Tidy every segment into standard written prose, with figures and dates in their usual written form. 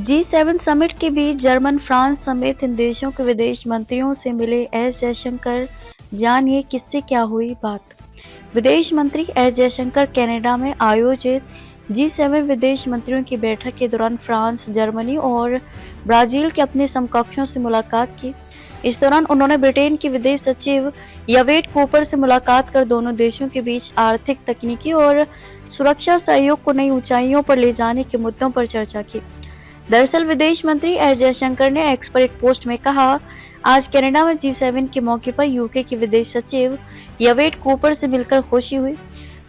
G7 summit के बीच German, France समेत इन देशों के विदेश मंत्रियों से मिले एस जयशंकर। जानिए किससे क्या हुई बात। विदेश मंत्री एस जयशंकर कनाडा में आयोजित G7 विदेश मंत्रियों की बैठक के दौरान फ्रांस, जर्मनी और ब्राजील के अपने समकक्षों से मुलाकात की। इस दौरान उन्होंने ब्रिटेन के विदेश सचिव यवेट कूपर से मुलाकात कर दोनों देशों के बीच आर्थिक, तकनीकी और सुरक्षा सहयोग को नई ऊंचाइयों पर ले जाने के मुद्दों पर चर्चा की। दरअसल विदेश मंत्री एस जयशंकर ने एक्स पर एक पोस्ट में कहा, आज कनाडा में G7 के मौके पर यूके के विदेश सचिव यवेट कूपर से मिलकर खुशी हुई।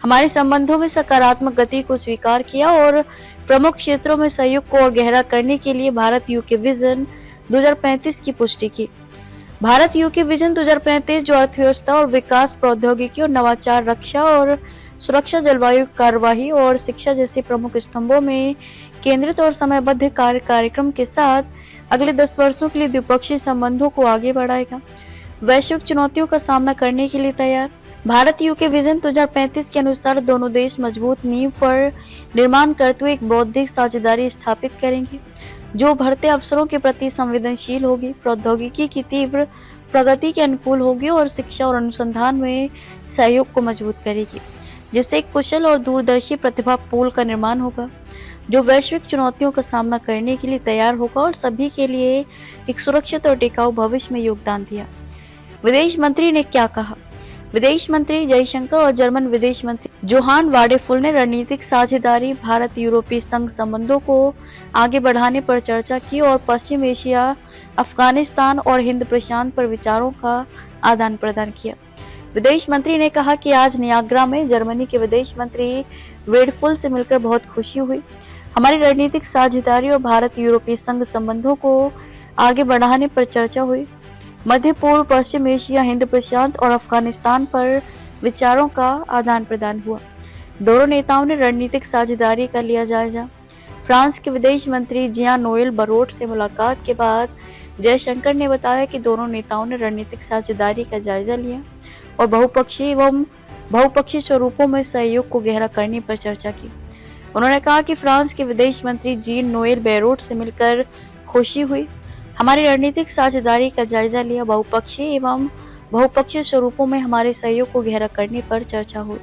हमारे संबंधों में सकारात्मक गति को स्वीकार किया और प्रमुख क्षेत्रों में सहयोग को और गहरा करने के लिए भारत यूके विजन 2035 की पुष्टि की। भारत यूके विजन 2035 जो अर्थव्यवस्था और विकास, प्रौद्योगिकी और नवाचार, रक्षा और सुरक्षा, जलवायु कार्यवाही और शिक्षा जैसे प्रमुख स्तंभों में केंद्रित और समयबद्ध कार्यक्रम के साथ अगले 10 वर्षों के लिए द्विपक्षीय संबंधों को आगे बढ़ाएगा। वैश्विक चुनौतियों का सामना करने के लिए तैयार। भारत यूके विजन 2035 के अनुसार दोनों देश मजबूत नींव पर निर्माण करते हुए एक बौद्धिक साझेदारी स्थापित करेंगे जो बढ़ते अवसरों के प्रति संवेदनशील होगी, प्रौद्योगिकी की तीव्र प्रगति के अनुकूल होगी और शिक्षा और अनुसंधान में सहयोग को मजबूत करेगी, जिससे एक कुशल और दूरदर्शी प्रतिभा पूल का निर्माण होगा जो वैश्विक चुनौतियों का सामना करने के लिए तैयार होगा और सभी के लिए एक सुरक्षित और टिकाऊ भविष्य में योगदान दिया। विदेश मंत्री ने क्या कहा। विदेश मंत्री जयशंकर और जर्मन विदेश मंत्री जोहान वाडेफुल ने रणनीतिक साझेदारी, भारत यूरोपीय संघ संबंधों को आगे बढ़ाने पर चर्चा की और पश्चिम एशिया, अफगानिस्तान और हिंद प्रशांत पर विचारों का आदान प्रदान किया। विदेश मंत्री ने कहा कि आज नियाग्रा में जर्मनी के विदेश मंत्री वेडफुल से मिलकर बहुत खुशी हुई। हमारी रणनीतिक साझेदारी और भारत यूरोपीय संघ संबंधों को आगे बढ़ाने पर चर्चा हुई। मध्य पूर्व, पश्चिम एशिया, हिंद प्रशांत और अफगानिस्तान पर विचारों का आदान प्रदान हुआ। दोनों नेताओं ने रणनीतिक साझेदारी का लिया जायजा। फ्रांस के विदेश मंत्री जियान नोएल बरोट से मुलाकात के बाद जयशंकर ने बताया कि दोनों नेताओं ने रणनीतिक साझेदारी का जायजा लिया और बहुपक्षीय स्वरूपों में सहयोग को गहरा करने पर चर्चा की। उन्होंने कहा कि फ्रांस के विदेश मंत्री जीन नोएल बैरोट से मिलकर खुशी हुई। हमारी रणनीतिक साझेदारी का जायजा लिया, बहुपक्षीय स्वरूपों में हमारे सहयोग को गहरा करने पर चर्चा हुई।